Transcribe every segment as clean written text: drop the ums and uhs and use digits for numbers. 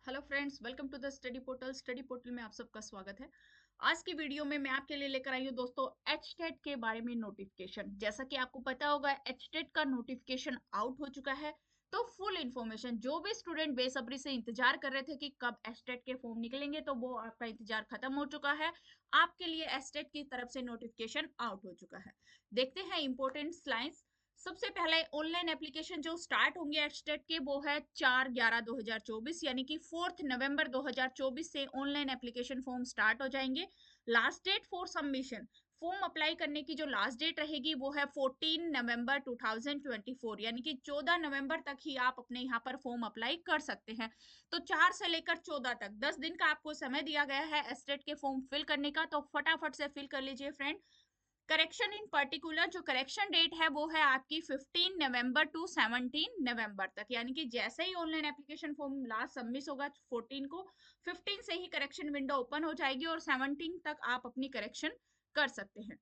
Hello friends, welcome to the study portal. Study portal में आप सबका स्वागत है। आज की वीडियो में मैं आपके लिए लेकर आई हूँ दोस्तों एचटेट के बारे में नोटिफिकेशन। जैसा कि आपको पता होगा एचटेट का नोटिफिकेशन आउट हो चुका है। तो फुल इन्फॉर्मेशन जो भी स्टूडेंट बेसब्री से इंतजार कर रहे थे कि कब एचटेट के फॉर्म निकलेंगे, तो वो आपका इंतजार खत्म हो चुका है। आपके लिए एचटेट की तरफ से नोटिफिकेशन आउट हो चुका है। देखते हैं इंपॉर्टेंट स्लाइड्स। सबसे पहले ऑनलाइन एप्लीकेशन जो स्टार्ट होंगे एचटेट के वो है 4/11/2024, यानी कि 4 नवंबर 2024 से ऑनलाइन एप्लीकेशन फॉर्म स्टार्ट हो जाएंगे। Last date for submission, form apply करने की जो लास्ट डेट रहेगी वो है 14 नवंबर 2024, यानी कि 14 नवंबर तक ही आप अपने यहाँ पर फॉर्म अप्लाई कर सकते हैं। तो 4 से लेकर 14 तक 10 दिन का आपको समय दिया गया है एचटेट के फॉर्म फिल करने का। तो फटाफट से फिल कर लीजिए फ्रेंड। करेक्शन इन पर्टिकुलर जो करेक्शन डेट है वो है आपकी 15 नवंबर टू 17 नवंबर तक, यानी कि जैसे ही online application form last submit होगा 14 को, 15 से ही करेक्शन विंडो ओपन हो जाएगी और 17 तक आप अपनी करेक्शन कर सकते हैं।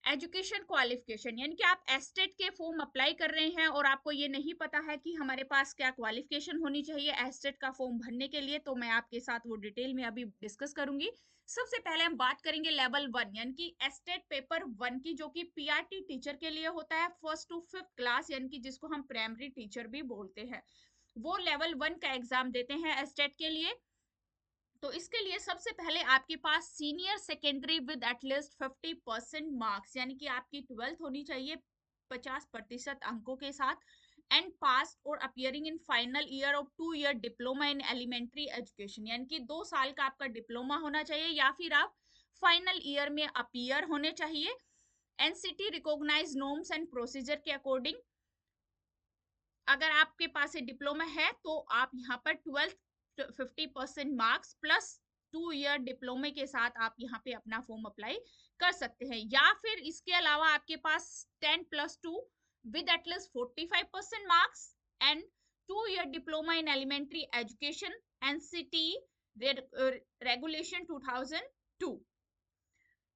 एजुकेशन क्वालिफिकेशन, यानी कि आप एस्टेट के फॉर्म अप्लाई कर रहे हैं और आपको ये नहीं पता है कि हमारे पास क्या क्वालिफिकेशन होनी चाहिए एस्टेट का फॉर्म भरने के लिए, तो मैं आपके साथ वो डिटेल में अभी डिस्कस करूंगी। सबसे पहले हम बात करेंगे लेवल 1 यानी कि एस्टेट पेपर 1 की, जो कि पीआरटी टीचर के लिए होता है, फर्स्ट टू फिफ्थ क्लास, यानी कि जिसको हम प्राइमरी टीचर भी बोलते हैं। वो लेवल 1 का एग्जाम देते हैं एस्टेट के लिए। तो इसके लिए सबसे पहले आपके पास senior secondary with at least 50% marks, यानी कि आपकी 12th होनी चाहिए 50% अंकों के साथ, एंड पास और appearing in final year of 2 year diploma in elementary education, यानी कि 2 साल का आपका डिप्लोमा होना चाहिए या फिर आप फाइनल ईयर में अपियर होने चाहिए। NCT recognise norms and procedure के अकॉर्डिंग अगर आपके पास ये डिप्लोमा है तो आप यहाँ पर 50% मार्क्स प्लस 2 ईयर डिप्लोमे के साथ आप यहाँ पे अपना फॉर्म अप्लाई कर सकते हैं। या फिर इसके अलावा आपके पास 10+2 with at least 45% marks and 2 year diploma in elementary education NCT regulation 2002।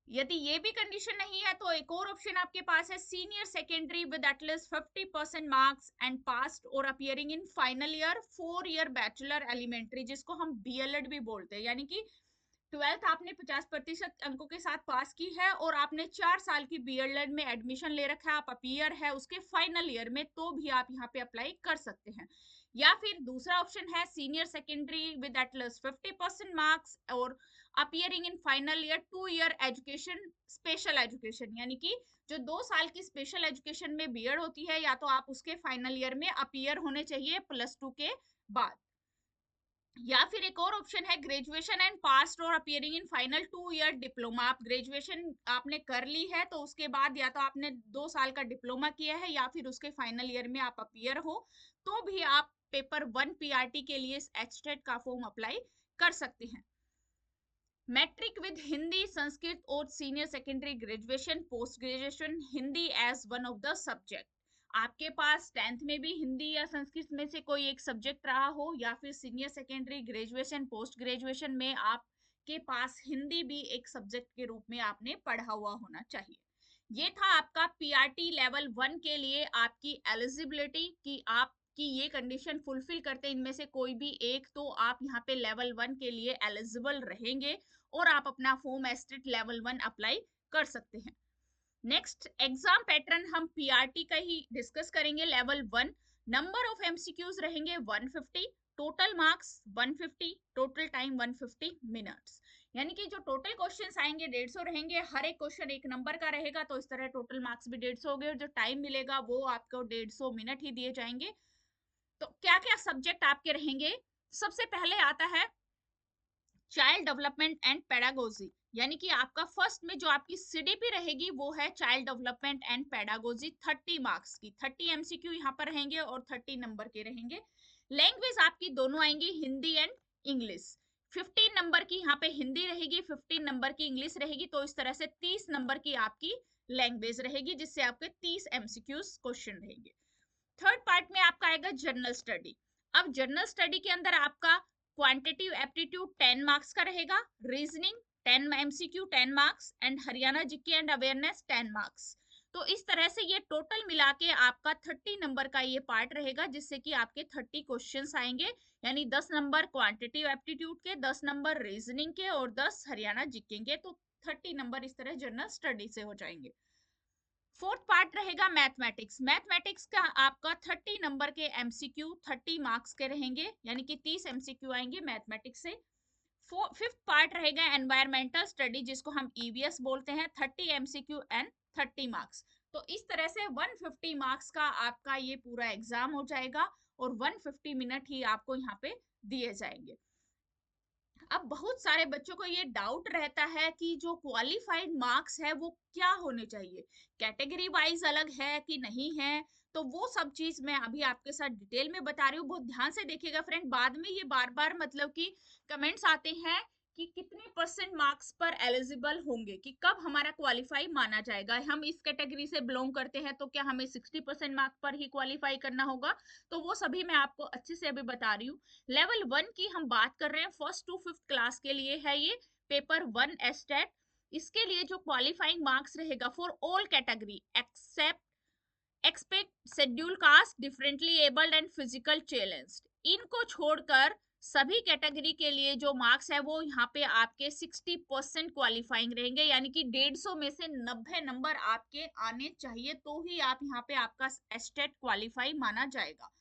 यदि ये भी कंडीशन नहीं है तो एक और ऑप्शन आपके पास है senior secondary with at least 50% marks and passed और appearing in final year 4 year bachelor elementary, जिसको हम बीएलएड भी बोलते हैं, यानी कि 12th आपने 50% अंकों के साथ पास की है और आपने 4 साल की बीएलएड में एडमिशन ले रखा है, आप अपीयर है उसके फाइनल ईयर में, तो भी आप यहाँ पे अप्लाई कर सकते हैं। या फिर दूसरा ऑप्शन है senior secondary with at least 50% marks और appearing in final year 2 year education special education, यानी कि जो 2 साल की स्पेशल एजुकेशन में बीएड होती है, या तो आप उसके फाइनल ईयर में अपीयर होने चाहिए +2 के बाद। या फिर एक और ऑप्शन है ग्रेजुएशन एंड पास्ट और appearing in final 2 year diploma. आप ग्रेजुएशन आपने कर ली है तो उसके बाद या तो आपने 2 साल का डिप्लोमा किया है या फिर उसके फाइनल ईयर में आप अपीयर हो, तो भी आप पेपर 1 पीआरटी के लिए एचटेट का फॉर्म अप्लाई कर सकते हैं। मैट्रिक विद हिंदी संस्कृत और senior secondary graduation post graduation Hindi as one of the subject. आपके पास 10th में भी हिंदी या संस्कृत में से कोई एक सब्जेक्ट रहा हो या फिर senior secondary graduation post graduation में आपके पास हिंदी भी एक सब्जेक्ट के रूप में आपने पढ़ा हुआ होना चाहिए। ये था आपका पीआरटी लेवल 1 के लिए आपकी एलिजिबिलिटी कि आपकी ये कंडीशन फुलफिल करते इनमें से कोई भी एक, तो आप यहाँ पे लेवल 1 के लिए एलिजिबल रहेंगे और आप अपना फॉर्म एस्टेट लेवल 1 अप्लाई कर सकते हैं। नेक्स्ट एग्जाम पैटर्न हम पीआरटी का ही डिस्कस करेंगे। लेवल 1 नंबर ऑफ एमसीक्यूज रहेंगे 150, total marks 150, total time 150 minutes, यानी कि जो टोटल क्वेश्चंस आएंगे 150 रहेंगे, हर एक क्वेश्चन 1 नंबर का रहेगा, तो इस तरह टोटल मार्क्स भी 150 हो गए और जो टाइम मिलेगा वो आपको 150 मिनट ही दिए जाएंगे। तो क्या क्या सब्जेक्ट आपके रहेंगे? सबसे पहले आता है चाइल्ड डेवलपमेंट एंड पेडागोजी, यानी कि आपका फर्स्ट में जो आपकी सीडीपी रहेगी वो है child development and pedagogy, 30 marks की, 30 एमसीक्यू यहाँ पर रहेंगे और 30 नंबर के रहेंगे। लैंग्वेज आपकी दोनों आएंगी हिंदी एंड इंग्लिश, 15 नंबर की यहाँ पे हिंदी रहेगी, 15 नंबर की इंग्लिश रहेगी, तो इस तरह से 30 नंबर की आपकी लैंग्वेज रहेगी जिससे आपके 30 एमसीक्यूज क्वेश्चन रहेंगे। थर्ड पार्ट में आपका आएगा जनरल स्टडी। अब जनरल स्टडी के अंदर आपका क्वांटिटिव एप्टीट्यूड 10 मार्क्स का रहेगा, reasoning 10 MCQ 10 marks and Haryana GK and awareness 10 marks. तो इस तरह से ये टोटल मिला के आपका 30 नंबर का ये पार्ट रहेगा, जिससे कि आपके 30 क्वेश्चंस आएंगे, यानी 10 नंबर क्वांटिटिव एप्टीट्यूड के, 10 नंबर रीजनिंग के और 10 हरियाणा जीके के। तो 30 नंबर इस तरह जनरल स्टडी से हो जाएंगे। फोर्थ पार्ट रहेगा मैथमेटिक्स। मैथमेटिक्स का आपका 30 नंबर के एमसीक्यू 30 मार्क्स के रहेंगे, यानी कि 30 एमसीक्यू आएंगे मैथमेटिक्स से। फिफ्थ पार्ट रहेगा एनवायरमेंटल स्टडी, जिसको हम ईवीएस बोलते हैं, 30 एमसीक्यू एंड 30 मार्क्स। तो इस तरह से 150 मार्क्स का आपका ये पूरा एग्जाम हो जाएगा और 150 मिनट ही आपको यहाँ पे दिए जाएंगे। अब बहुत सारे बच्चों को ये डाउट रहता है कि जो क्वालिफाइड मार्क्स है वो क्या होने चाहिए, कैटेगरी वाइज अलग है कि नहीं है। तो वो सब चीज मैं अभी आपके साथ डिटेल में बता रही हूँ, बहुत ध्यान से देखिएगा फ्रेंड। बाद में ये बार बार मतलब कि कमेंट्स आते हैं कि कितने परसेंट मार्क्स पर एलिजिबल होंगे, कि कब हमारा क्वालिफाई माना जाएगा, हम इस कैटेगरी से बिलोंग करते हैं तो क्या हमें 60% मार्क्स पर ही क्वालिफाई करना होगा। तो वो सभी मैं आपको अच्छे से अभी बता रही हूँ। लेवल 1 की हम बात कर रहे हैं, फर्स्ट टू फिफ्थ क्लास के लिए है ये पेपर 1 एस्टेट। इसके लिए जो क्वालिफाइंग मार्क्स रहेगा for all category expect schedule caste, differently abled and physical challenged, इनको छोड़कर सभी कैटेगरी के लिए जो मार्क्स है वो यहाँ पे आपके 60% क्वालिफाइंग रहेंगे, यानी कि 150 में से 90 नंबर आपके आने चाहिए, तो ही आप यहाँ पे आपका एस्टेट क्वालिफाई माना जाएगा।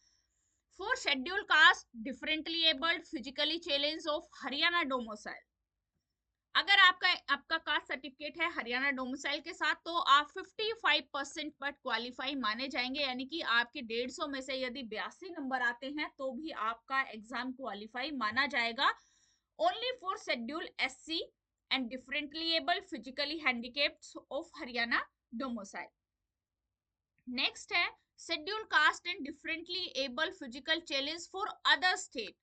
For schedule caste, differently abled, physically challenge of Haryana domicile, अगर आपका कास्ट सर्टिफिकेट है हरियाणा डोमिसाइल के साथ तो आप 55% पर क्वालिफाई माने जाएंगे, यानी कि आपके 150 में से यदि 82 नंबर आते हैं तो भी आपका एग्जाम क्वालिफाई माना जाएगा। Only for schedule SC and differently abled physically handicapped of Haryana domicile. Next है schedule caste and differently able physical challenge for other state.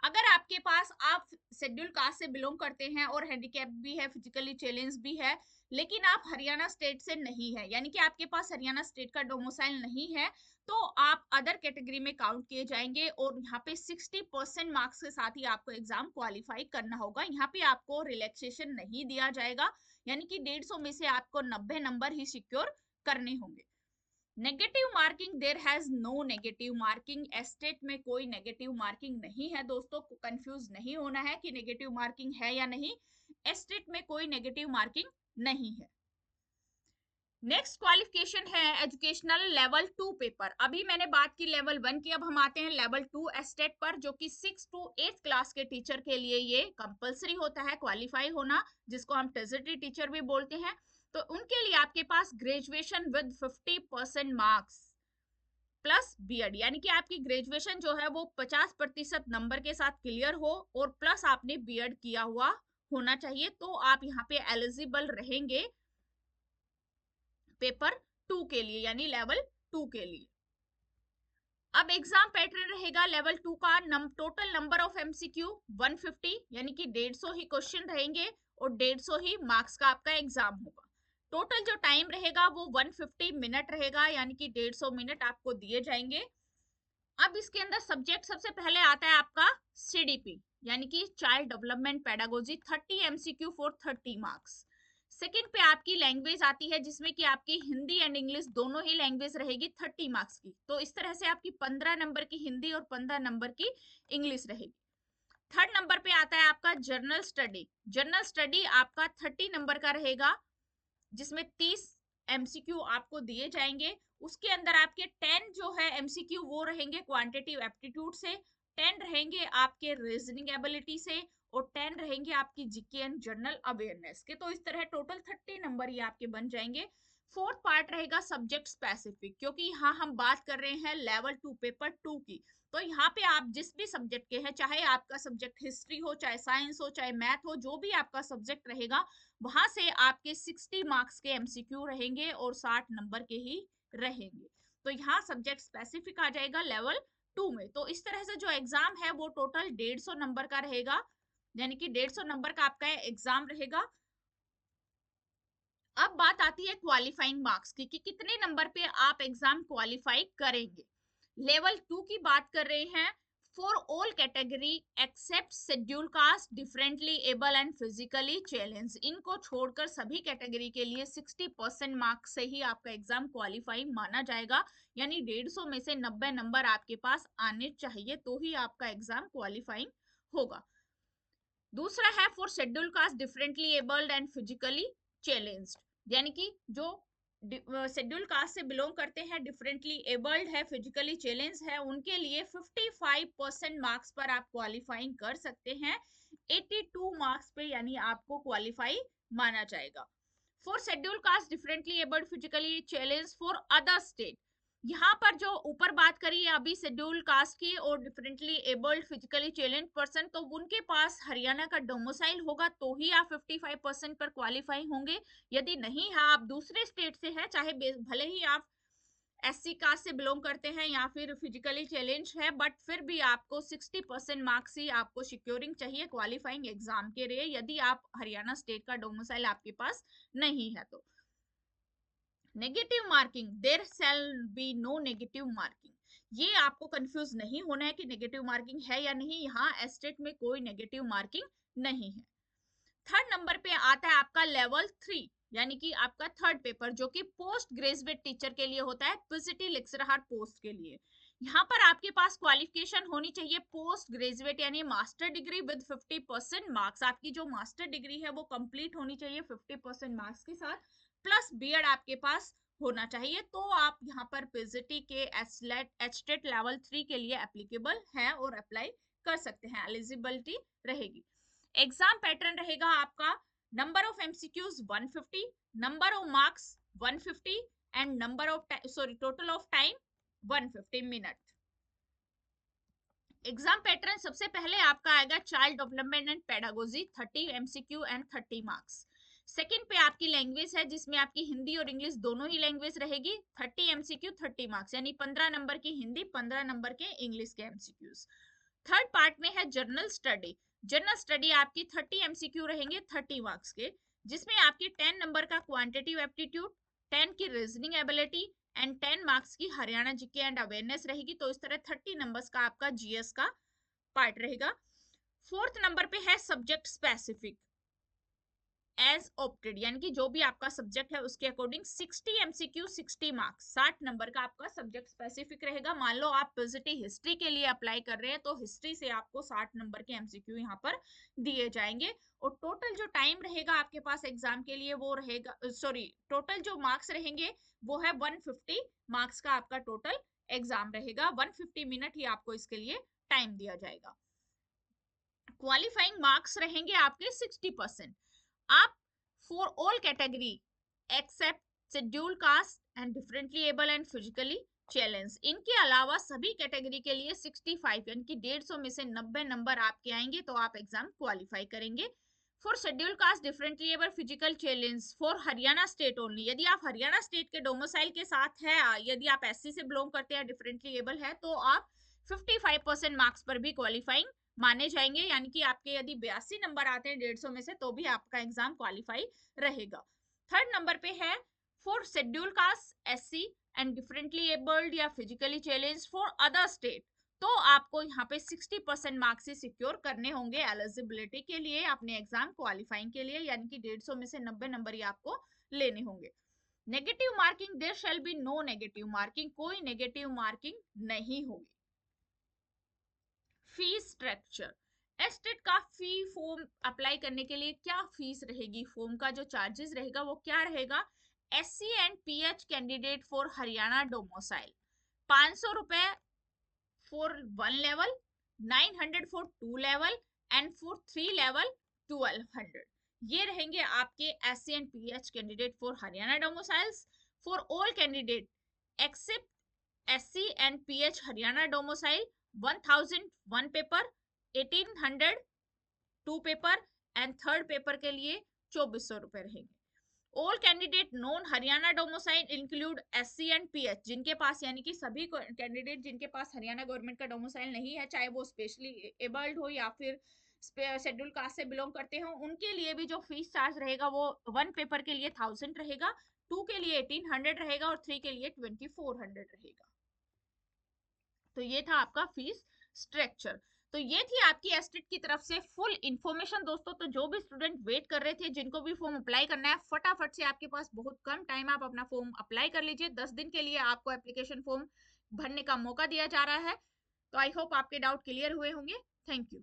अगर आपके पास आप शेड्यूल कास्ट से बिलोंग करते हैं और हैंडीकैप भी है, फिजिकली चैलेंज भी है, लेकिन आप हरियाणा स्टेट से नहीं है, यानी कि आपके पास हरियाणा स्टेट का डोमिसाइल नहीं है, तो आप अदर कैटेगरी में काउंट किए जाएंगे और यहाँ पे 60% मार्क्स के साथ ही आपको एग्जाम क्वालिफाई करना होगा। यहाँ पे आपको रिलैक्सेशन नहीं दिया जाएगा, यानी कि 150 में से आपको 90 नंबर ही सिक्योर करने होंगे। Negative marking, there has no negative marking. एस्टेट में कोई नेगेटिव मार्किंग नहीं है दोस्तों, को कंफ्यूज नहीं होना है कि नेगेटिव मार्किंग है या नहीं। एस्टेट में कोई नेगेटिव मार्किंग नहीं है। नेक्स्ट क्वालिफिकेशन है एजुकेशनल लेवल 2 पेपर। अभी मैंने बात की लेवल 1 की, अब हम आते हैं लेवल 2 एस्टेट पर, जो कि 6 टू 8 क्लास के टीचर के लिए ये कंपलसरी होता है क्वालिफाई होना, जिसको हम टेजिटरी टीचर भी बोलते हैं। तो उनके लिए आपके पास graduation with 50% marks plus B Ed, यानी कि आपकी ग्रेजुएशन जो है वो 50% नंबर के साथ क्लियर हो और प्लस आपने बीएड किया हुआ होना चाहिए, तो आप यहाँ पे एलिजिबल रहेंगे पेपर 2 के लिए, यानी लेवल 2 के लिए। अब एग्जाम पैटर्न रहेगा लेवल 2 का। टोटल नंबर ऑफ एमसीक्यू 150, यानी कि 150 ही क्वेश्चन रहेंगे और 150 ही मार्क्स का आपका एग्जाम होगा। टोटल जो टाइम रहेगा वो 150 मिनट रहेगा, यानी कि 150 मिनट आपको दिए जाएंगे। अब इसके अंदर सब्जेक्ट सबसे पहले आता है आपका सीडीपी, यानी कि child development pedagogy, 30 MCQ for 30 marks. Second पे आपकी लैंग्वेज आती है, जिसमें कि आपकी हिंदी एंड इंग्लिश दोनों ही लैंग्वेज रहेगी 30 मार्क्स की। तो इस तरह से आपकी 15 नंबर की हिंदी और 15 नंबर की इंग्लिश रहेगी। थर्ड नंबर पे आता है आपका जर्नल स्टडी। जर्नल स्टडी आपका 30 नंबर का रहेगा, जिसमें 30 एमसीक्यू आपको दिए जाएंगे। उसके अंदर आपके 10 जो है एमसीक्यू वो रहेंगे क्वांटिटिव एप्टीट्यूड से, 10 रहेंगे आपके रीजनिंग एबिलिटी से और 10 रहेंगे आपकी जीके एंड जनरल अवेयरनेस के। तो इस तरह टोटल 30 नंबर ये आपके बन जाएंगे। फोर्थ पार्ट रहेगा सब्जेक्ट स्पेसिफिक, क्योंकि यहाँ हम बात कर रहे हैं लेवल 2 पेपर 2 की, तो यहाँ पे आप जिस भी सब्जेक्ट के हैं, चाहे आपका सब्जेक्ट हिस्ट्री हो, चाहे साइंस हो, चाहे मैथ हो, जो भी आपका सब्जेक्ट रहेगा, वहां से आपके 60 मार्क्स के एमसीक्यू रहेंगे और 60 नंबर के ही रहेंगे। तो यहाँ सब्जेक्ट स्पेसिफिक आ जाएगा लेवल 2 में। तो इस तरह से जो एग्जाम है वो टोटल 150 नंबर का रहेगा, यानी कि 150 नंबर का आपका एग्जाम रहेगा। अब बात आती है क्वालिफाइंग मार्क्स की, कि कितने नंबर पे आप एग्जाम क्वालिफाई करेंगे। लेवल 2 की बात कर रहे हैं, for all category except schedule caste, differently able and physically challenge, इनको छोड़कर सभी कैटेगरी के लिए 60% मार्क्स से ही आपका एग्जाम क्वालिफाइंग माना जाएगा, यानी 150 में से 90 नंबर आपके पास आने चाहिए तो ही आपका एग्जाम क्वालिफाइंग होगा। दूसरा है for schedule caste, differently abled and physically challenged, यानी कि जो शेड्यूल कास्ट से बिलोंग करते हैं, डिफरेंटली एबल्ड है, फिजिकली चैलेंज है, उनके लिए 55% मार्क्स पर आप क्वालिफाइंग कर सकते हैं, 82 मार्क्स पे यानी आपको क्वालिफाई माना जाएगा। For schedule caste, differently abled, physically challenge for other state, यहाँ पर जो ऊपर बात करी है अभी शेड्यूल कास्ट की और differently abled physically challenge person, तो उनके पास हरियाणा का डोमिसाइल होगा तो ही आप 55% पर क्वालिफाई होंगे। यदि नहीं है, आप दूसरे स्टेट से हैं, चाहे भले ही आप एससी कास्ट से बिलोंग करते हैं या फिर फिजिकली चैलेंज है, बट फिर भी आपको 60% मार्क्स ही आपको सिक्योरिंग चाहिए क्वालिफाइंग एग्जाम के लिए, यदि आप हरियाणा स्टेट का डोमिसाइल आपके पास नहीं है तो। Negative marking, there shall be no negative marking, ये आपको कंफ्यूज नहीं होना है कि नेगेटिव मार्किंग है या नहीं, यहाँ एस्टेट में कोई नेगेटिव मार्किंग नहीं है। थर्ड नंबर पे आता है आपका लेवल 3, यानी कि आपका थर्ड पेपर जो कि पोस्ट ग्रेजुएट टीचर के लिए होता है, पीजीटी लेक्चरर पोस्ट के लिए। यहाँ पर आपके पास क्वालिफिकेशन होनी चाहिए पोस्ट ग्रेजुएट यानी मास्टर डिग्री विद 50% मार्क्स, आपकी जो मास्टर डिग्री है वो कंप्लीट होनी चाहिए 50% मार्क्स के साथ, प्लस बीएड आपके पास होना चाहिए, तो आप यहाँ पर पीजीटी के एचटेट लेवल 3 के लिए एप्लीकेबल है और अप्लाई कर सकते हैं, एलिजिबिलिटी रहेगी। एग्जाम पैटर्न रहेगा आपका number of MCQs 150, number of marks 150 and number of total of time 150 minute. Exam pattern सबसे पहले आपका आएगा child development and pedagogy 30 MCQ and 30 marks. Second पे आपकी लैंग्वेज है जिसमें आपकी हिंदी और इंग्लिश दोनों ही लैंग्वेज रहेगी, 30 एमसीक्यू 30 मार्क्स, यानी 15 नंबर की हिंदी 15 नंबर के इंग्लिश के एमसीक्यूज। थर्ड पार्ट में है जनरल स्टडी, जनरल स्टडी आपकी 30 एमसीक्यू रहेंगे 30 मार्क्स के, जिसमें आपकी 10 नंबर का क्वांटिटेटिव एप्टीट्यूड, 10 की रीजनिंग एबिलिटी एंड 10 मार्क्स की हरियाणा जीके एंड अवेयरनेस रहेगी, तो इस तरह 30 नंबर्स का आपका जीएस का पार्ट रहेगा। फोर्थ नंबर पे है सब्जेक्ट स्पेसिफिक एज ऑप्टेड, यानी कि जो भी आपका सब्जेक्ट है उसके अकॉर्डिंग 60 एमसीक्यू 60 मार्क्स, 60 नंबर का आपका सब्जेक्ट स्पेसिफिक रहेगा। मान लो आप पीजीटी हिस्ट्री के लिए अप्लाई कर रहे हैं तो हिस्ट्री से आपको 60 नंबर के एमसीक्यू यहाँ पर दिए जाएंगे, और टोटल जो टाइम रहेगा आपके पास एग्जाम के लिए वो रहेगा, सॉरी टोटल जो मार्क्स रहेंगे वो है 150 मार्क्स का आपका टोटल एग्जाम रहेगा, 150 मिनट ही आपको इसके लिए टाइम दिया जाएगा। क्वालिफाइंग मार्क्स रहेंगे आपके 60%। आप for all category except schedule caste and differently able and physically challenge, इनके अलावा सभी कैटेगरी के लिए 65 यानी कि 150 में से 90 नंबर आपके आएंगे तो आप एग्जाम क्वालिफाई करेंगे। For schedule caste differently able physical challenge for Haryana state only, यदि आप हरियाणा स्टेट के डोमिसाइल के साथ है, यदि आप एससी से बिलोंग करते हैं, डिफरेंटली एबल है, तो आप 55% मार्क्स पर भी क्वालिफाइंग माने जाएंगे, यानी कि आपके यदि 82 नंबर आते हैं 150 में से तो भी आपका एग्जाम क्वालिफाई रहेगा। थर्ड नंबर पे है for schedule caste SC and differently abled या physically challenge for other state, तो आपको यहाँ पे 60% मार्क्स ही सिक्योर करने होंगे एलिजिबिलिटी के लिए अपने एग्जाम क्वालिफाइंग के लिए, यानी कि 150 में से 90 नंबर ही आपको लेने होंगे। Negative marking, there shall be no negative marking, कोई नेगेटिव मार्किंग नहीं होगी। फीस स्ट्रक्चर, एस्टेट का फी फॉर्म अप्लाई करने के लिए क्या फीस रहेगी, फॉर्म का जो चार्जेस रहेगा वो क्या रहेगा। SC and PH candidate for Haryana domicile 500 रुपए for 1 level, 900 for 2 level and for 3 level 1200, ये रहेंगे आपके SC and PH candidate for Haryana domiciles. For all candidate except SC and PH Haryana domicile 1000 1 paper, 1800 2 paper and third paper के लिए 2400 रुपए रहेंगे। All candidate non Haryana domicile include SC and PH, जिनके पास यानी कि सभी कैंडिडेट जिनके पास हरियाणा गवर्नमेंट का डोमिसाइल नहीं है, चाहे वो स्पेशली एबल्ड हो या फिर शेड्यूल कास्ट से बिलोंग करते हो, उनके लिए भी जो फीस चार्ज रहेगा वो 1 पेपर के लिए 1000 रहेगा, 2 के लिए 1800 रहेगा और 3 के लिए 2400 रहेगा। तो ये था आपका फीस स्ट्रक्चर। तो ये थी आपकी एस्टेट की तरफ से फुल इंफॉर्मेशन दोस्तों। तो जो भी स्टूडेंट वेट कर रहे थे, जिनको भी फॉर्म अप्लाई करना है, फटाफट से, आपके पास बहुत कम टाइम, आप अपना फॉर्म अप्लाई कर लीजिए। 10 दिन के लिए आपको एप्लीकेशन फॉर्म भरने का मौका दिया जा रहा है। तो आई होप आपके डाउट क्लियर हुए होंगे। Thank you.